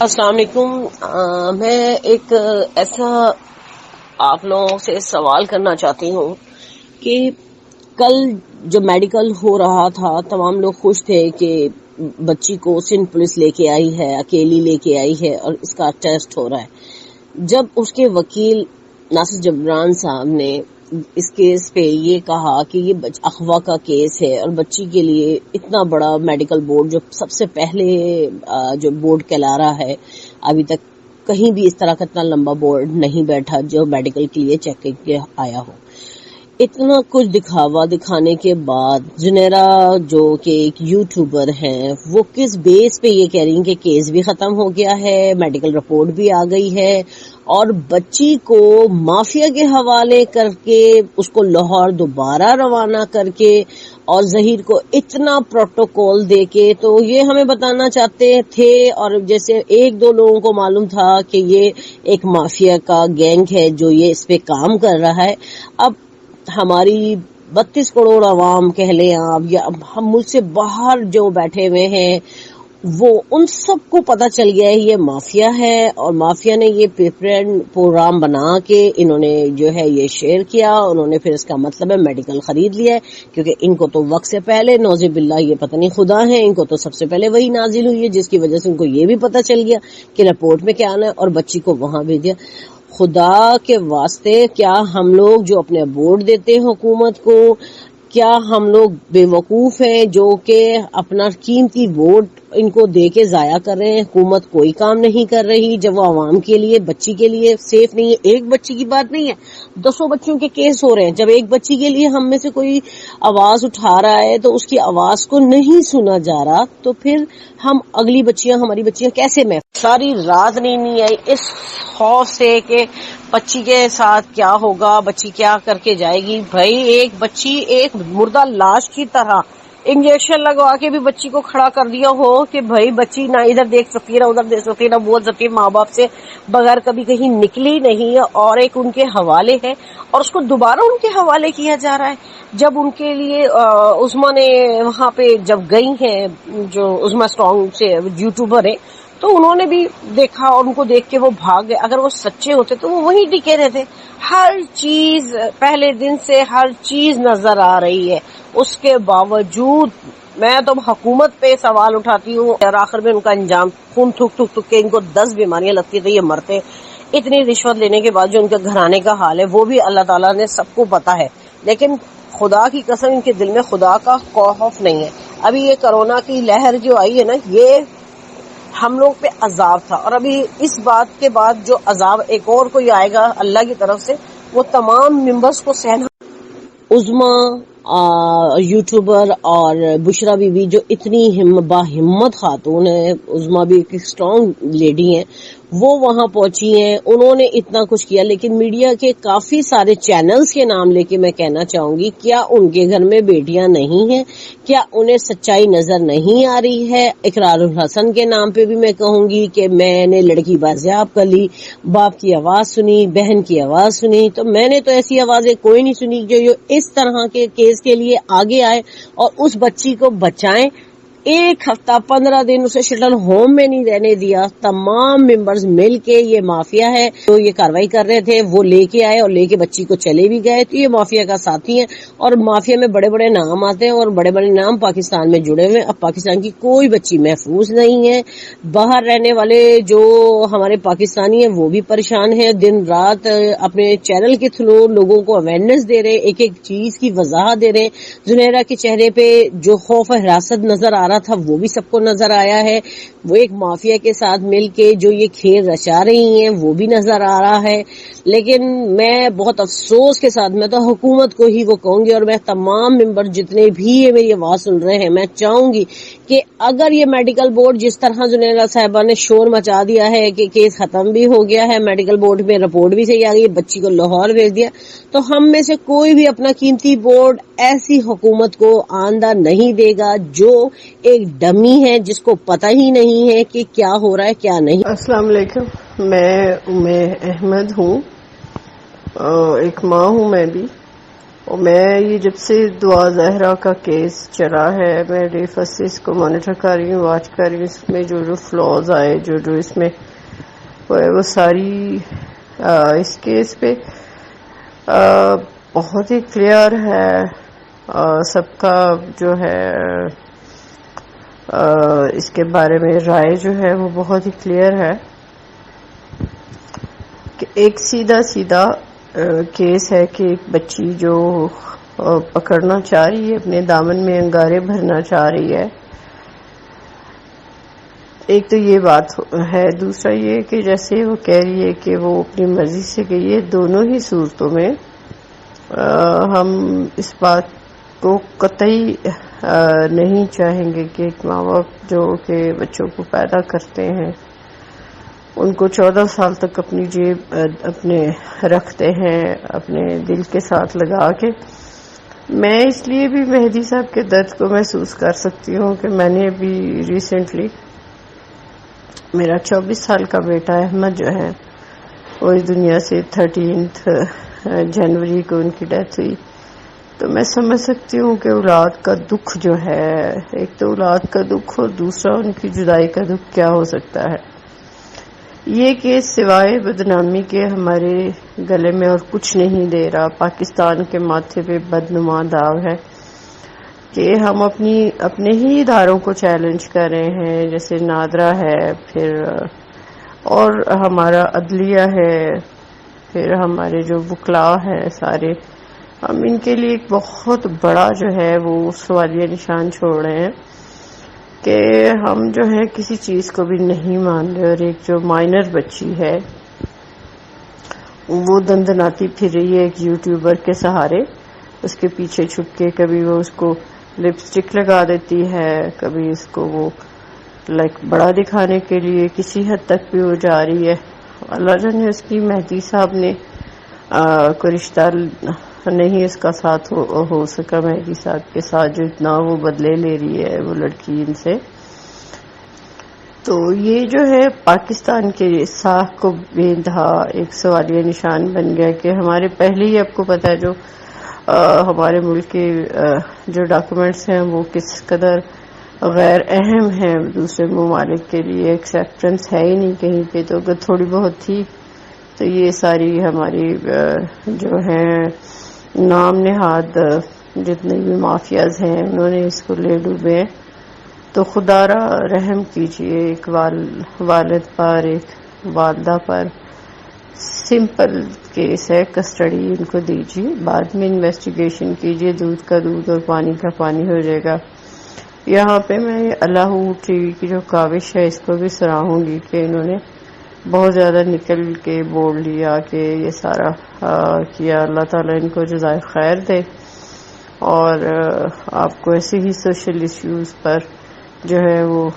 السلام علیکم۔ میں ایک ایسا آپ لوگوں سے سوال کرنا چاہتی ہوں کہ کل جو میڈیکل ہو رہا تھا تمام لوگ خوش تھے کہ بچی کو سندھ پولیس لے کے آئی ہے، اکیلی لے کے آئی ہے اور اس کا ٹیسٹ ہو رہا ہے۔ جب اس کے وکیل ناصر جبران صاحب نے اس کیس پہ یہ کہا کہ یہ اغوا کا کیس ہے اور بچی کے لیے اتنا بڑا میڈیکل بورڈ جو سب سے پہلے جو بورڈ کہلا رہا ہے، ابھی تک کہیں بھی اس طرح کا اتنا لمبا بورڈ نہیں بیٹھا جو میڈیکل کے لیے چیک کے آیا ہو، اتنا کچھ دکھاوا دکھانے کے بعد زنیرا جو کہ ایک یوٹیوبر ہیں وہ کس بیس پہ یہ کہہ رہی ہیں کہ کیس بھی ختم ہو گیا ہے، میڈیکل رپورٹ بھی آ گئی ہے اور بچی کو مافیا کے حوالے کر کے اس کو لاہور دوبارہ روانہ کر کے اور ظہیر کو اتنا پروٹوکول دے کے، تو یہ ہمیں بتانا چاہتے تھے اور جیسے ایک دو لوگوں کو معلوم تھا کہ یہ ایک مافیا کا گینگ ہے جو یہ اس پہ کام کر رہا ہے۔ اب ہماری 32 کروڑ عوام کہہ لیں آپ یا ہم ملک سے باہر جو بیٹھے ہوئے ہیں وہ ان سب کو پتہ چل گیا ہے یہ مافیا ہے، اور مافیا نے یہ پروگرام بنا کے انہوں نے جو ہے یہ شیئر کیا، انہوں نے پھر اس کا مطلب ہے میڈیکل خرید لیا ہے، کیونکہ ان کو تو وقت سے پہلے نعوذ باللہ یہ پتہ نہیں خدا ہے، ان کو تو سب سے پہلے وہی نازل ہوئی ہے جس کی وجہ سے ان کو یہ بھی پتہ چل گیا کہ رپورٹ میں کیا آنا ہے اور بچی کو وہاں بھیج دیا۔ خدا کے واسطے کیا ہم لوگ جو اپنے ووٹ دیتے ہیں حکومت کو، کیا ہم لوگ بے وقوف ہیں جو کہ اپنا قیمتی ووٹ ان کو دے کے ضائع کر رہے ہیں؟ حکومت کوئی کام نہیں کر رہی جب وہ عوام کے لیے بچی کے لیے سیف نہیں ہے۔ ایک بچی کی بات نہیں ہے، 200 بچوں کے کیس ہو رہے ہیں۔ جب ایک بچی کے لیے ہم میں سے کوئی آواز اٹھا رہا ہے تو اس کی آواز کو نہیں سنا جا رہا، تو پھر ہم اگلی بچیاں ہماری بچیاں کیسے ساری رات نہیں آئی اس خوف سے کہ بچی کے ساتھ کیا ہوگا، بچی کیا کر کے جائے گی۔ بھائی ایک بچی ایک مردہ لاش کی طرح انجیکشن لگوا کے بھی بچی کو کھڑا کر دیا ہو کہ بھائی بچی نہ ادھر دیکھ سکتی ہے نہ ادھر دیکھ سکتی ہے نہ بول سکتی ہے، ماں باپ سے بغیر کبھی کہیں نکلی نہیں ہے اور ایک ان کے حوالے ہے اور اس کو دوبارہ ان کے حوالے کیا جا رہا ہے۔ جب ان کے لیے عظما نے وہاں پہ جب گئی ہیں جو عظما اسٹرانگ سے یوٹیوبر ہے تو انہوں نے بھی دیکھا اور ان کو دیکھ کے وہ بھاگ گئے۔ اگر وہ سچے ہوتے تو وہ وہیں ٹکے رہتے۔ ہر چیز پہلے دن سے ہر چیز نظر آ رہی ہے، اس کے باوجود میں تو حکومت پہ سوال اٹھاتی ہوں اور آخر میں ان کا انجام خون تھک تھک تھک کے ان کو 10 بیماریاں لگتی تھیں، یہ مرتے۔ اتنی رشوت لینے کے بعد جو ان کے گھرانے کا حال ہے وہ بھی اللہ تعالیٰ نے سب کو پتا ہے، لیکن خدا کی قسم ان کے دل میں خدا کا خوف نہیں ہے۔ ابھی یہ کرونا کی لہر جو آئی ہے نا، یہ ہم لوگ پہ عذاب تھا، اور ابھی اس بات کے بعد جو عذاب ایک اور کوئی آئے گا اللہ کی طرف سے، وہ تمام ممبرز کو سہنا۔ عظما یوٹیوبر اور بشرا بی بی جو اتنی باہمت خاتون ہے، عظما بھی ایک اسٹرانگ لیڈی ہیں، وہ وہاں پہنچی ہیں، انہوں نے اتنا کچھ کیا، لیکن میڈیا کے کافی سارے چینلز کے نام لے کے میں کہنا چاہوں گی کیا ان کے گھر میں بیٹیاں نہیں ہیں؟ کیا انہیں سچائی نظر نہیں آ رہی ہے؟ اقرار الحسن کے نام پہ بھی میں کہوں گی کہ میں نے لڑکی بازیاب کر لی، باپ کی آواز سنی، بہن کی آواز سنی، تو میں نے تو ایسی آوازیں کوئی نہیں سنی جو اس طرح کے کیس کے لیے آگے آئے اور اس بچی کو بچائیں۔ ایک ہفتہ 15 دن اسے شٹل ہوم میں نہیں رہنے دیا، تمام ممبرز مل کے یہ مافیا ہے تو یہ کاروائی کر رہے تھے، وہ لے کے آئے اور لے کے بچی کو چلے بھی گئے، تو یہ مافیا کا ساتھی ہیں اور مافیا میں بڑے بڑے نام آتے ہیں اور بڑے بڑے نام پاکستان میں جڑے ہوئے۔ اب پاکستان کی کوئی بچی محفوظ نہیں ہے، باہر رہنے والے جو ہمارے پاکستانی ہیں وہ بھی پریشان ہیں، دن رات اپنے چینل کے تھرو لوگوں کو اویئرنیس دے رہے، ایک ایک چیز کی وضاحت دے رہے۔ زنیرا کے چہرے پہ جو خوف حراست نظر آ رہا تھا وہ بھی سب کو نظر آیا ہے، وہ ایک مافیا کے ساتھ مل کے جو یہ کھیل رچا رہی ہیں وہ بھی نظر آ رہا ہے۔ لیکن میں بہت افسوس کے ساتھ میں تو حکومت کو ہی وہ کہوں گی، اور میں تمام ممبر جتنے بھی یہ میری آواز سن رہے ہیں میں چاہوں گی کہ اگر یہ میڈیکل بورڈ جس طرح زنیرا صاحبہ نے شور مچا دیا ہے کہ کیس ختم بھی ہو گیا ہے، میڈیکل بورڈ میں رپورٹ بھی صحیح آ گئی، بچی کو لاہور بھیج دیا، تو ہم میں سے کوئی بھی اپنا قیمتی ووٹ ایسی حکومت کو آندہ نہیں دے گا جو ایک ڈمی ہے جس کو پتہ ہی نہیں ہے کہ کیا ہو رہا ہے کیا نہیں۔ السلام علیکم، میں احمد ہوں، ایک ماں ہوں میں بھی، اور میں یہ جب سے دعا زہرا کا کیس چلا ہے میں ڈے فرسٹ سے اس کو مانیٹر کر رہی ہوں، واچ کر رہی ہوں. اس میں جو فلاز آئے جو اس میں وہ ساری اس کیس پہ بہت ہی کلیئر ہے. سب کا جو ہے اس کے بارے میں رائے جو ہے وہ بہت ہی کلیئر ہے کہ ایک سیدھا کیس ہے کہ ایک بچی جو پکڑنا چاہ رہی ہے، اپنے دامن میں انگارے بھرنا چاہ رہی ہے. ایک تو یہ بات ہے، دوسرا یہ کہ جیسے وہ کہہ رہی ہے کہ وہ اپنی مرضی سے گئی ہے. دونوں ہی صورتوں میں ہم اس بات کو قطعی نہیں چاہیں گے کہ ایک ماں باپ جو کہ بچوں کو پیدا کرتے ہیں ان کو 14 سال تک اپنی جیب اپنے رکھتے ہیں اپنے دل کے ساتھ لگا کے. میں اس لیے بھی مہدی صاحب کے درد کو محسوس کر سکتی ہوں کہ میں نے ابھی ریسنٹلی میرا 24 سال کا بیٹا احمد جو ہے وہ اس دنیا سے 13 جنوری کو ان کی ڈیتھ ہوئی. تو میں سمجھ سکتی ہوں کہ اولاد کا دکھ جو ہے، ایک تو اولاد کا دکھ اور دوسرا ان کی جدائی کا دکھ کیا ہو سکتا ہے. یہ کیس سوائے بدنامی کے ہمارے گلے میں اور کچھ نہیں دے رہا. پاکستان کے ماتھے پہ بدنما داغ ہے کہ ہم اپنے ہی اداروں کو چیلنج کر رہے ہیں، جیسے نادرا ہے، پھر اور ہمارا عدلیہ ہے، پھر ہمارے جو وکلاء ہیں سارے، ہم ان کے لیے ایک بہت بڑا جو ہے وہ سوالیہ نشان چھوڑ رہے ہیں کہ ہم جو ہے کسی چیز کو بھی نہیں مان رہے. اور ایک جو مائنر بچی ہے وہ دندناتی پھر رہی ہے ایک یوٹیوبر کے سہارے، اس کے پیچھے چھپ کے. کبھی وہ اس کو لپسٹک لگا دیتی ہے، کبھی اس کو وہ بڑا دکھانے کے لیے کسی حد تک بھی وہ جا رہی ہے. اللہ جانے اس کی مہدی صاحب نے کوئی رشتہ نہیں اس کا ساتھ ہو سکا مہدی صاحب کے ساتھ، جو اتنا وہ بدلے لے رہی ہے وہ لڑکی ان سے. تو یہ جو ہے پاکستان کے ساکھ کو بے انتہا ایک سوالیہ نشان بن گیا کہ ہمارے پہلے ہی آپ کو پتا ہے جو ہمارے ملک کے جو ڈاکومنٹس ہیں وہ کس قدر غیر اہم ہیں دوسرے ممالک کے لیے. ایکسیپٹنس ہے ہی نہیں کہیں پہ، تو اگر تھوڑی بہت تھی تو یہ ساری ہماری جو ہیں نام نہاد جتنے بھی مافیاز ہیں انہوں نے اس کو لے ڈوبے ہیں. تو خدا را رحم کیجئے ایک والد پر، ایک والدہ پر. سمپل کیس ہے، کسٹڈی ان کو دیجیے، بعد میں انویسٹیگیشن کیجیے، دودھ کا دودھ اور پانی کا پانی ہو جائے گا. یہاں پہ میں اللہ ٹی وی کی جو کاوش ہے اس کو بھی سراہوں گی کہ انہوں نے بہت زیادہ نکل کے بول لیا کہ یہ سارا کیا. اللہ تعالیٰ ان کو جزائے خیر دے اور آپ کو ایسے ہی سوشل ایشوز پر جو ہے وہ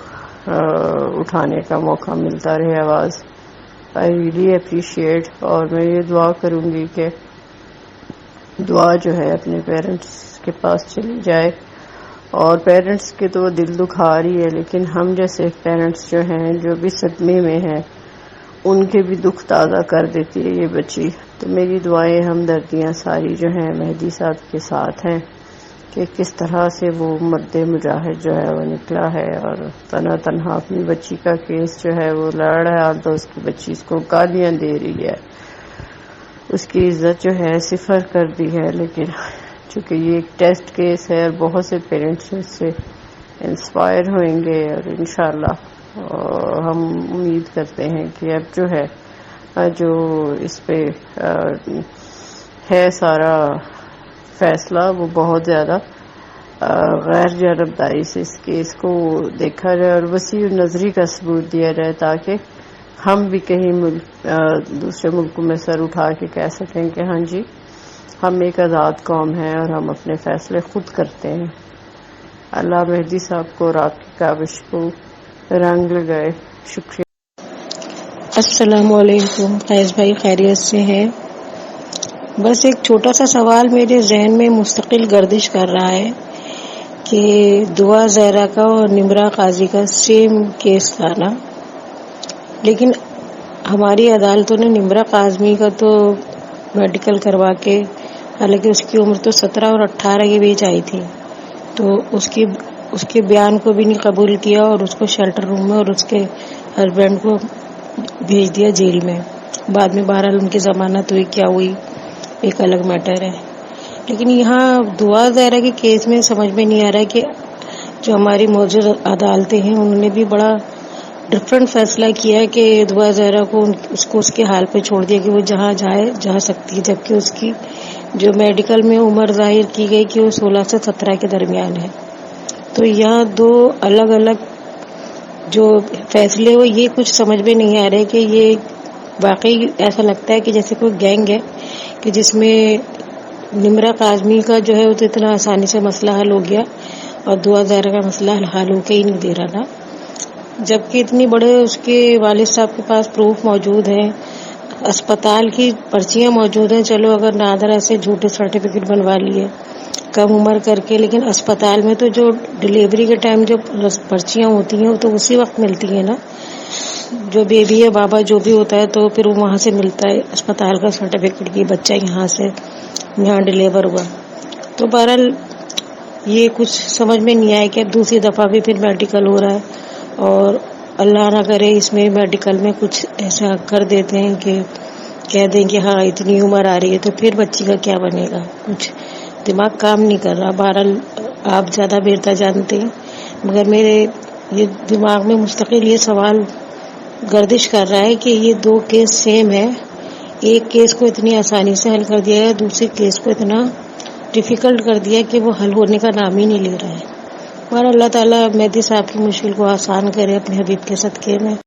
اٹھانے کا موقع ملتا رہے آواز. I really appreciate. اور میں یہ دعا کروں گی کہ دعا جو ہے اپنے پیرنٹس کے پاس چلی جائے. اور پیرنٹس کے تو دل دکھا رہی ہے، لیکن ہم جیسے پیرنٹس جو ہیں جو بھی صدمے میں ہیں ان کے بھی دکھ تازہ کر دیتی ہے یہ بچی. تو میری دعائیں ہمدردیاں ساری جو ہیں مہدی صاحب کے ساتھ ہیں کہ کس طرح سے وہ مرد مجاہد جو ہے وہ نکلا ہے اور تنہا اپنی بچی کا کیس جو ہے وہ لڑ رہا ہے. تو اس کی بچی اس کو گالیاں دے رہی ہے، اس کی عزت جو ہے صفر کر دی ہے. لیکن چونکہ یہ ایک ٹیسٹ کیس ہے اور بہت سے پیرنٹس اس سے انسپائر ہوئیں گے اور انشاءاللہ ہم امید کرتے ہیں کہ اب جو ہے جو اس پہ ہے سارا فیصلہ وہ بہت زیادہ غیر جانبداری سے اس کیس کو دیکھا جائے اور وسیع نظری کا ثبوت دیا جائے تاکہ ہم بھی کہیں دوسرے ملکوں میں سر اٹھا کے کہہ سکیں کہ ہاں جی ہم ایک آزاد قوم ہیں اور ہم اپنے فیصلے خود کرتے ہیں. اللہ مہدی صاحب کو اور آپ کی کاوش کو رنگ لگائے. شکریہ. السلام علیکم. فیض بھائی خیریت سے ہیں؟ بس ایک چھوٹا سا سوال میرے ذہن میں مستقل گردش کر رہا ہے کہ دعا زہرا کا اور نمرا قاضی کا سیم کیس تھا نا، لیکن ہماری عدالتوں نے نمرا قاضی کا تو میڈیکل کروا کے حالانکہ اس کی عمر تو 17 اور 18 کے بیچ آئی تھی. تو اس کے بیان کو بھی نہیں قبول کیا اور اس کو شیلٹر روم میں اور اس کے ہسبینڈ کو بھیج دیا جیل میں. بعد میں بہرحال ان کی ضمانت ہوئی، کیا ہوئی ایک الگ میٹر ہے. لیکن یہاں دعا زہرا کے کیس میں سمجھ میں نہیں آ رہا ہے کہ جو ہماری موجود عدالتیں ہیں انہوں نے بھی بڑا ڈفرینٹ فیصلہ کیا ہے کہ دعا زہرا کو اس کے حال پہ چھوڑ دیا کہ وہ جہاں جا سکتی ہے، جبکہ اس کی جو میڈیکل میں عمر ظاہر کی گئی کہ وہ 16 سے 17 کے درمیان ہے. تو یہاں دو الگ الگ جو فیصلے وہ یہ کچھ سمجھ میں نہیں آ رہے کہ یہ واقعی ایسا لگتا ہے کہ جیسے کوئی گینگ ہے کہ جس میں نمرہ کاظمی کا جو ہے وہ تو اتنا آسانی سے مسئلہ حل ہو گیا اور دعا زہرا کا مسئلہ حل ہو کے ہی نہیں دے رہا نا، جبکہ اتنی بڑے اس کے والد صاحب کے پاس پروف موجود ہیں، اسپتال کی پرچیاں موجود ہیں. چلو اگر نادرا سے جھوٹے سرٹیفکیٹ بنوا لیے کم عمر کر کے، لیکن اسپتال میں تو جو ڈلیوری کے ٹائم جو پرچیاں ہوتی ہیں وہ تو اسی وقت ملتی ہیں نا، جو بیبی ہے بابا جو بھی ہوتا ہے تو پھر وہ وہاں سے ملتا ہے اسپتال کا سرٹیفکیٹ کہ بچہ یہاں ڈلیور ہوا. تو بہرحال یہ کچھ سمجھ میں نہیں آیا کہ اب دوسری دفعہ بھی پھر میڈیکل ہو رہا ہے اور اللہ نہ کرے اس میں میڈیکل میں کچھ ایسا کر دیتے ہیں کہ کہہ دیں کہ ہاں اتنی عمر آ رہی ہے تو پھر بچی کا کیا بنے گا. کچھ دماغ کام نہیں کر رہا. بہرحال آپ زیادہ بہتر جانتے ہیں، مگر میرے یہ دماغ میں مستقل یہ سوال گردش کر رہا ہے کہ یہ دو کیس سیم ہے. ایک کیس کو اتنی آسانی سے حل کر دیا ہے، دوسرے کیس کو اتنا ڈیفیکلٹ کر دیا کہ وہ حل ہونے کا نام ہی نہیں لے رہا ہے. اور اللہ تعالیٰ مہدی صاحب کی مشکل کو آسان کرے اپنے حبیب کے صدقے میں.